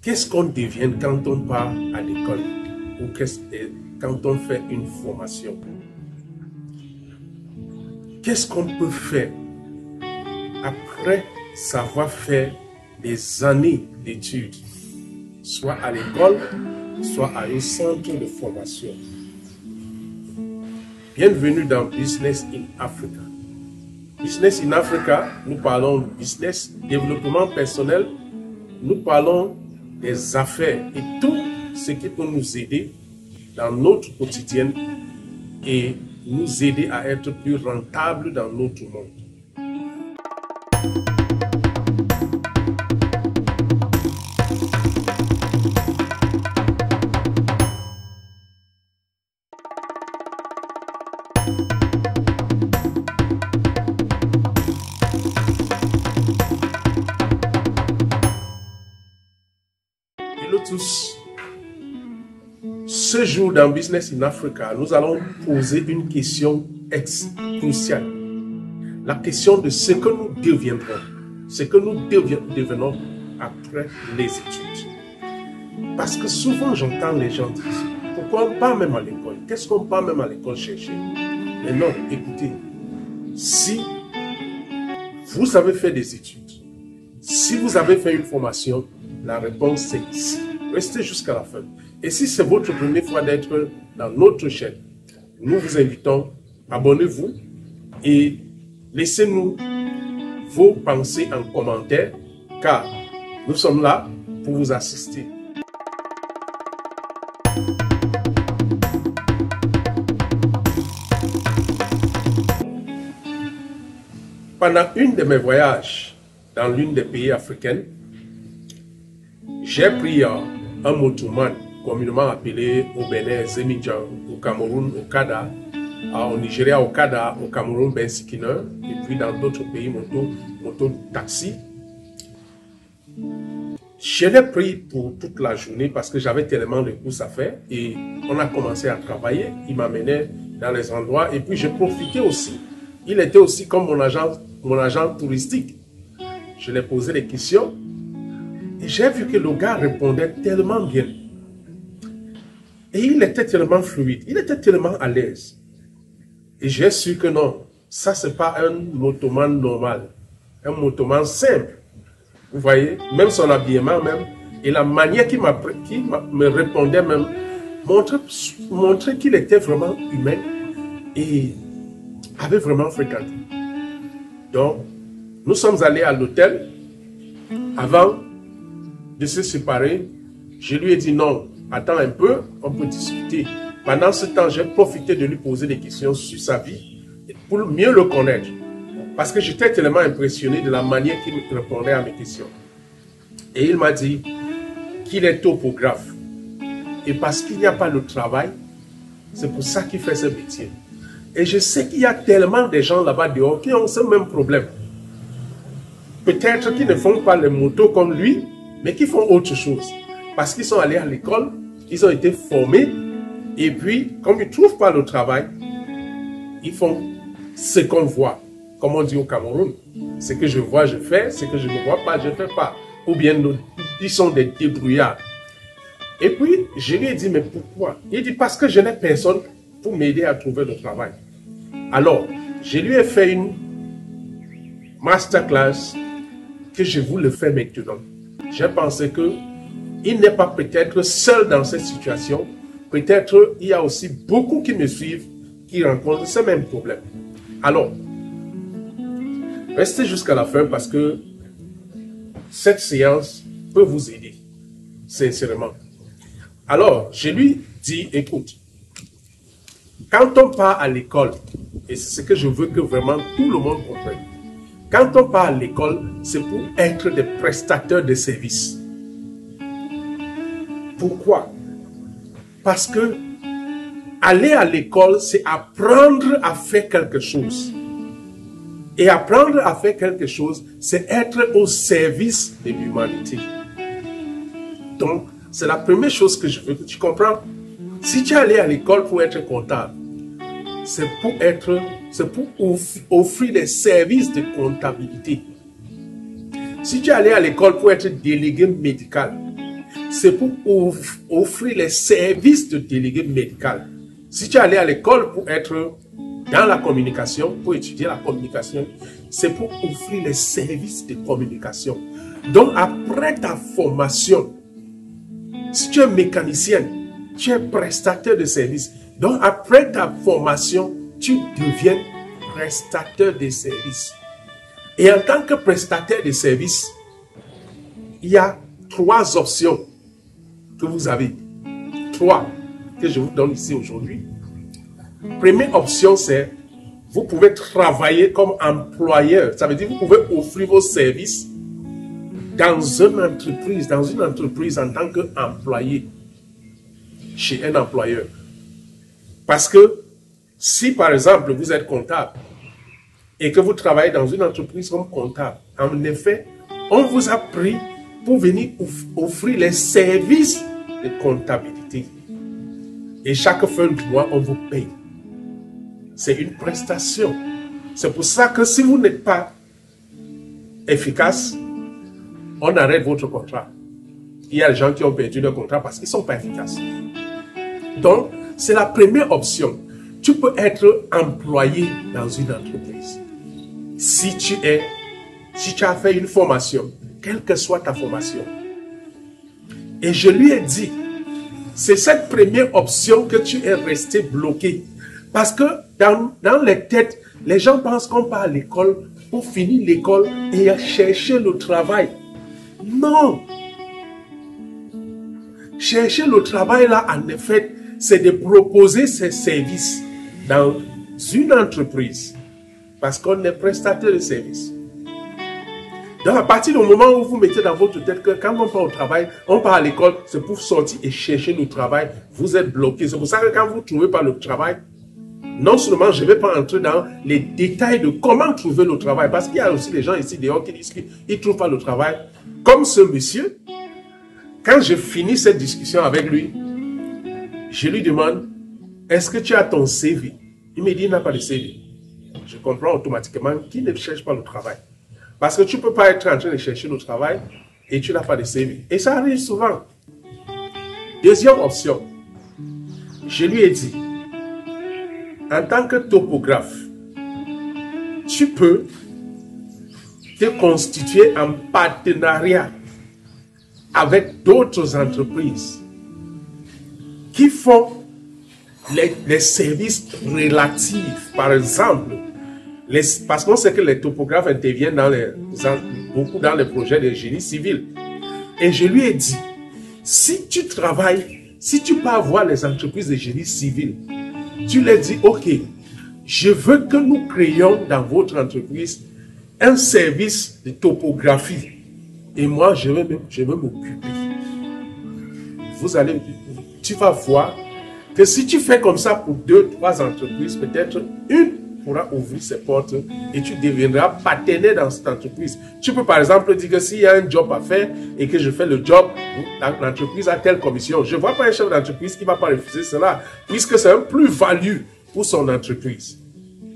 qu'est-ce qu'on devient quand on part à l'école ou quand on fait une formation? Qu'est-ce qu'on peut faire après savoir faire des années d'études, soit à l'école, soit à un centre de formation? Bienvenue dans Business in Africa. Business in Africa, nous parlons de business, développement personnel, nous parlons des affaires et tout ce qui peut nous aider dans notre quotidien et nous aider à être plus rentables dans notre monde. Hello tous. Ce jour dans Business in Africa, nous allons poser une question cruciale. La question de ce que nous deviendrons, ce que nous devenons après les études. Parce que souvent j'entends les gens dire, pourquoi on part même à l'école? Qu'est-ce qu'on part même à l'école chercher? Mais non, écoutez, si vous avez fait des études, si vous avez fait une formation, la réponse c'est ici. Restez jusqu'à la fin. Et si c'est votre première fois d'être dans notre chaîne, nous vous invitons, abonnez-vous et laissez-nous vos pensées en commentaire, car nous sommes là pour vous assister. Pendant une de mes voyages dans l'une des pays africains, j'ai pris un motoman, communément appelé au Bénin, Zemidjan, au Cameroun, Okada, au Nigeria, Okada, au Cameroun, Bensikiner, et puis dans d'autres pays, moto taxi. Je l'ai pris pour toute la journée parce que j'avais tellement de courses à faire et on a commencé à travailler. Il m'amenait dans les endroits et puis je profitais aussi. Il était aussi comme mon agent touristique. Je lui ai posé des questions et j'ai vu que le gars répondait tellement bien. Et il était tellement fluide, il était tellement à l'aise. Et j'ai su que non, ça c'est pas un motoman normal, un motoman simple. Vous voyez, même son habillement même, et la manière qu'il me répondait même, montrait qu'il était vraiment humain et avait vraiment fréquenté. Donc, nous sommes allés à l'hôtel. Avant de se séparer, je lui ai dit non, attends un peu, on peut discuter. Pendant ce temps, j'ai profité de lui poser des questions sur sa vie pour mieux le connaître. Parce que j'étais tellement impressionné de la manière qu'il répondait à mes questions. Et il m'a dit qu'il est topographe. Et parce qu'il n'y a pas le travail, c'est pour ça qu'il fait ce métier. Et je sais qu'il y a tellement de gens là-bas dehors qui ont ce même problème. Peut-être qu'ils ne font pas les motos comme lui, mais qui font autre chose. Parce qu'ils sont allés à l'école, ils ont été formés, et puis, comme ils ne trouvent pas le travail, ils font ce qu'on voit. Comme on dit au Cameroun, ce que je vois, je fais, ce que je ne vois pas, je ne fais pas. Ou bien, ils sont des débrouillards. Et puis, je lui ai dit, mais pourquoi? Il dit, parce que je n'ai personne pour m'aider à trouver le travail. Alors, je lui ai fait une masterclass que je voulais faire maintenant. J'ai pensé qu'il n'est pas peut-être seul dans cette situation. Peut-être il y a aussi beaucoup qui me suivent, qui rencontrent ce même problème. Alors, restez jusqu'à la fin parce que cette séance peut vous aider, sincèrement. Alors, je lui dis, écoute, quand on part à l'école, et c'est ce que je veux que vraiment tout le monde comprenne, quand on part à l'école, c'est pour être des prestataires de services. Pourquoi? Parce que aller à l'école, c'est apprendre à faire quelque chose. Et apprendre à faire quelque chose, c'est être au service de l'humanité. Donc, c'est la première chose que je veux que tu comprends. Si tu es allé à l'école pour être comptable, c'est pour offrir des services de comptabilité. Si tu es allé à l'école pour être délégué médical, c'est pour offrir les services de délégué médical. Si tu es allé à l'école pour être dans la communication, pour étudier la communication, c'est pour offrir les services de communication. Donc, après ta formation, si tu es mécanicien, tu es prestataire de services. Donc, après ta formation, tu deviens prestataire de services. Et en tant que prestataire de services, il y a 3 options que vous avez. 3 que je vous donne ici aujourd'hui. Première option, c'est vous pouvez travailler comme employeur. Ça veut dire que vous pouvez offrir vos services dans une entreprise en tant qu'employé chez un employeur. Parce que si par exemple vous êtes comptable et que vous travaillez dans une entreprise comme comptable, en effet, on vous a pris pour venir offrir les services de comptabilité. Et chaque fin du mois, on vous paye. C'est une prestation. C'est pour ça que si vous n'êtes pas efficace, on arrête votre contrat. Il y a des gens qui ont perdu leur contrat parce qu'ils ne sont pas efficaces. Donc, c'est la première option. Tu peux être employé dans une entreprise. Si tu as fait une formation, quelle que soit ta formation. Et je lui ai dit, c'est cette première option que tu es resté bloqué. Parce que dans les têtes, les gens pensent qu'on part à l'école pour finir l'école et chercher le travail. Non. Chercher le travail là, en effet, c'est de proposer ses services dans une entreprise. Parce qu'on est prestataire de services. Donc, à partir du moment où vous mettez dans votre tête que quand on part au travail, on part à l'école, c'est pour sortir et chercher le travail, vous êtes bloqué. C'est pour ça que quand vous ne trouvez pas le travail, non seulement je ne vais pas entrer dans les détails de comment trouver le travail, parce qu'il y a aussi des gens ici dehors qui disent qu'ils ne trouvent pas le travail. Comme ce monsieur, quand je finis cette discussion avec lui, je lui demande, est-ce que tu as ton CV? Il me dit, il n'a pas de CV. Je comprends automatiquement qu'il ne cherche pas le travail. Parce que tu ne peux pas être en train de chercher le travail et tu n'as pas de CV. Et ça arrive souvent. Deuxième option, je lui ai dit, en tant que topographe, tu peux te constituer en partenariat avec d'autres entreprises qui font les services relatifs. Par exemple, parce qu'on sait que les topographes interviennent beaucoup dans les projets de génie civil. Et je lui ai dit, si tu travailles, si tu peux avoir les entreprises de génie civil, tu leur dis, ok, je veux que nous créions dans votre entreprise un service de topographie. Et moi, je vais m'occuper. Tu vas voir que si tu fais comme ça pour 2, 3 entreprises, peut-être une pourra ouvrir ses portes et tu deviendras partenaire dans cette entreprise. Tu peux par exemple dire que s'il y a un job à faire et que je fais le job, l'entreprise a telle commission. Je ne vois pas un chef d'entreprise qui ne va pas refuser cela, puisque c'est un plus-value pour son entreprise.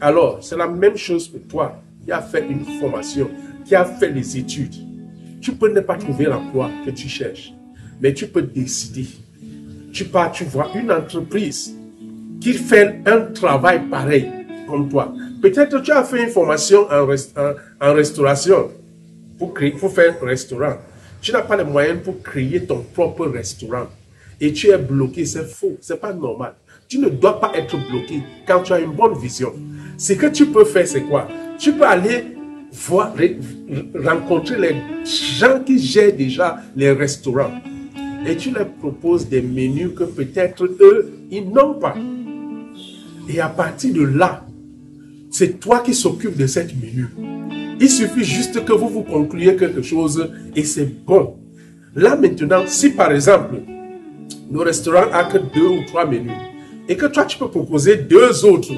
Alors, c'est la même chose pour toi qui a fait une formation, qui a fait les études. Tu peux ne pas trouver l'emploi que tu cherches, mais tu peux décider. Tu vois une entreprise qui fait un travail pareil comme toi. Peut-être tu as fait une formation en restauration pour faire un restaurant. Tu n'as pas les moyens pour créer ton propre restaurant. Et tu es bloqué, c'est faux, c'est pas normal. Tu ne dois pas être bloqué quand tu as une bonne vision. Ce que tu peux faire, c'est quoi? Tu peux aller rencontrer les gens qui gèrent déjà les restaurants. Et tu leur proposes des menus que peut-être eux, ils n'ont pas. Et à partir de là, c'est toi qui s'occupe de cette menu. Il suffit juste que vous concluiez quelque chose et c'est bon. Là maintenant, si par exemple, le restaurant n'a que 2 ou 3 menus et que toi tu peux proposer 2 autres,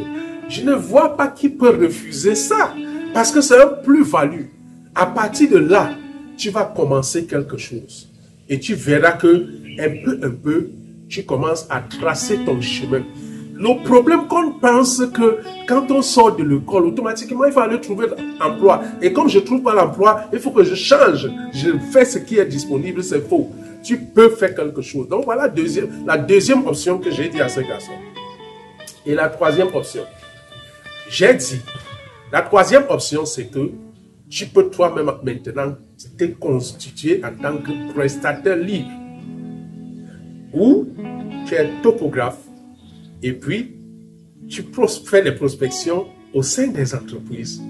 je ne vois pas qui peut refuser ça parce que c'est un plus-value. À partir de là, tu vas commencer quelque chose et tu verras que un peu, tu commences à tracer ton chemin. Le problème qu'on pense que quand on sort de l'école, automatiquement, il faut aller trouver l'emploi. Et comme je ne trouve pas l'emploi, il faut que je change. Je fais ce qui est disponible, c'est faux. tu peux faire quelque chose. Donc voilà la deuxième option que j'ai dit à ce garçon. Et la troisième option, j'ai dit, la troisième option, c'est que tu peux toi-même maintenant te constituer en tant que prestataire libre. Ou tu es topographe et puis tu fais des prospections au sein des entreprises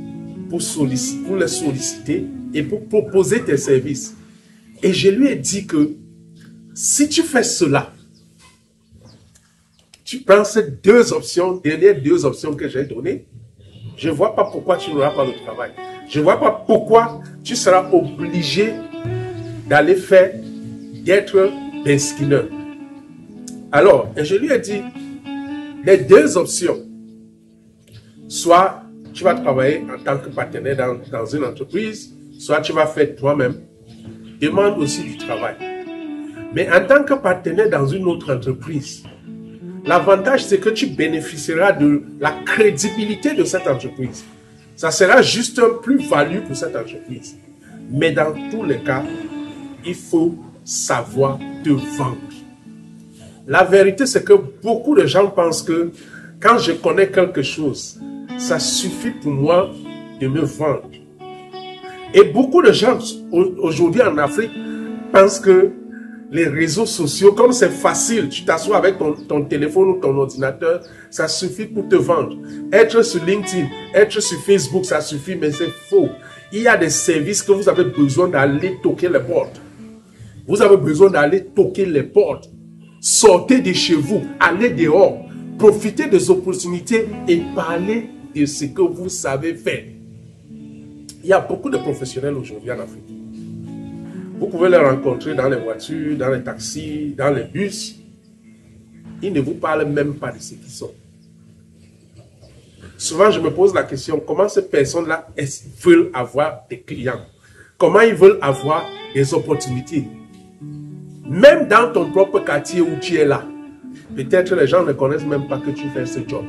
pour les solliciter et pour proposer tes services. Et je lui ai dit que si tu fais cela, tu prends ces deux options, dernières deux options que j'ai données, je ne vois pas pourquoi tu n'auras pas le travail. Je ne vois pas pourquoi tu seras obligé d'aller faire, d'être un skinner. Alors, je lui ai dit, les deux options, soit tu vas travailler en tant que partenaire dans une entreprise, soit tu vas faire toi-même, demande aussi du travail. Mais en tant que partenaire dans une autre entreprise, l'avantage c'est que tu bénéficieras de la crédibilité de cette entreprise. Ça sera juste un plus-value pour cette entreprise. Mais dans tous les cas, il faut savoir te vendre. La vérité, c'est que beaucoup de gens pensent que quand je connais quelque chose, ça suffit pour moi de me vendre. Et beaucoup de gens aujourd'hui en Afrique pensent que les réseaux sociaux, comme c'est facile, tu t'assois avec ton téléphone ou ton ordinateur, ça suffit pour te vendre. Être sur LinkedIn, être sur Facebook, ça suffit, mais c'est faux. Il y a des services que vous avez besoin d'aller toquer les portes. Vous avez besoin d'aller toquer les portes. Sortez de chez vous, allez dehors, profitez des opportunités et parlez de ce que vous savez faire. Il y a beaucoup de professionnels aujourd'hui en Afrique. Vous pouvez les rencontrer dans les voitures, dans les taxis, dans les bus. Ils ne vous parlent même pas de ce qu'ils sont. Souvent, je me pose la question, comment ces personnes-là veulent avoir des clients? Comment ils veulent avoir des opportunités? Même dans ton propre quartier où tu es là, peut-être les gens ne connaissent même pas que tu fais ce job.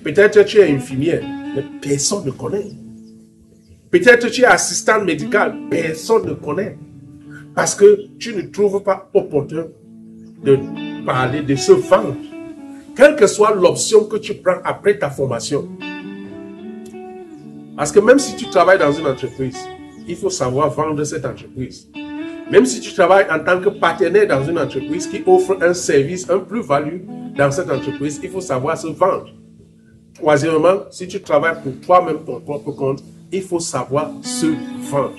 Peut-être tu es infirmière, mais personne ne connaît. Peut-être tu es assistant médical, personne ne connaît. Parce que tu ne trouves pas opportun de parler, de se vendre. Quelle que soit l'option que tu prends après ta formation. Parce que même si tu travailles dans une entreprise, il faut savoir vendre cette entreprise. Même si tu travailles en tant que partenaire dans une entreprise qui offre un service, un plus-value dans cette entreprise, il faut savoir se vendre. Troisièmement, si tu travailles pour toi-même, ton propre compte, il faut savoir se vendre.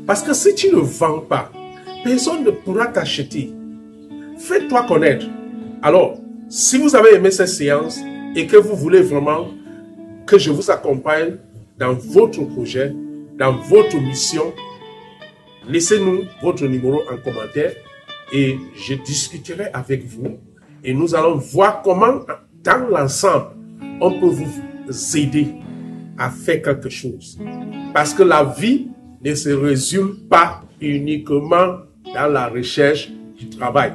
Parce que si tu ne vends pas, personne ne pourra t'acheter. Fais-toi connaître. Alors, si vous avez aimé cette séance et que vous voulez vraiment que je vous accompagne dans votre projet, dans votre mission, laissez-nous votre numéro en commentaire et je discuterai avec vous et nous allons voir comment, dans l'ensemble, on peut vous aider à faire quelque chose. Parce que la vie ne se résume pas uniquement dans la recherche du travail.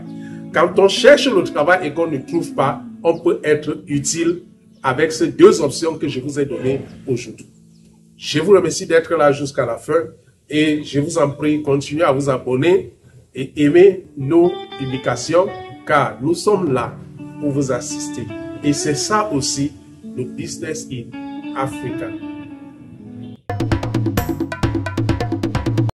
Quand on cherche le travail et qu'on ne trouve pas, on peut être utile avec ces deux options que je vous ai données aujourd'hui. Je vous remercie d'être là jusqu'à la fin et je vous en prie, continuez à vous abonner et aimer nos publications car nous sommes là pour vous assister. Et c'est ça aussi le Business in Africa.